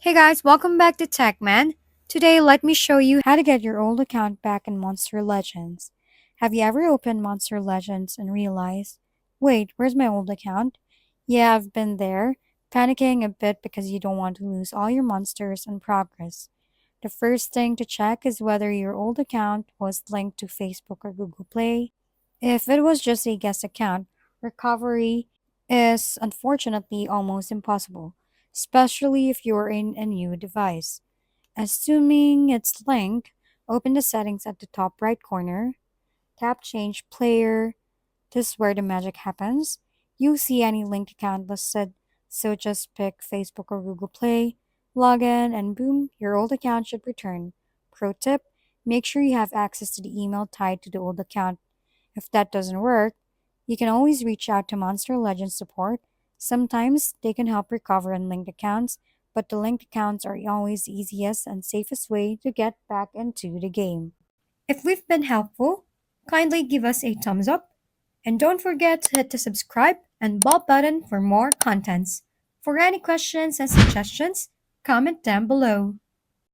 Hey guys, welcome back to TechMan. Today, let me show you how to get your old account back in Monster Legends. Have you ever opened Monster Legends and realized, wait, where's my old account? Yeah, I've been there, panicking a bit because you don't want to lose all your monsters and progress. The first thing to check is whether your old account was linked to Facebook or Google Play. If it was just a guest account, recovery is unfortunately almost impossible, especially if you're in a new device. Assuming it's linked, open the settings at the top right corner, tap Change Player. This is where the magic happens. You see any linked account listed, so just pick Facebook or Google Play, log in, and boom, your old account should return. Pro tip: make sure you have access to the email tied to the old account. If that doesn't work, you can always reach out to Monster Legends support. Sometimes they can help recover unlinked accounts, but the linked accounts are always the easiest and safest way to get back into the game. If we've been helpful, kindly give us a thumbs up and don't forget to hit the subscribe and bell button for more contents. For any questions and suggestions, comment down below.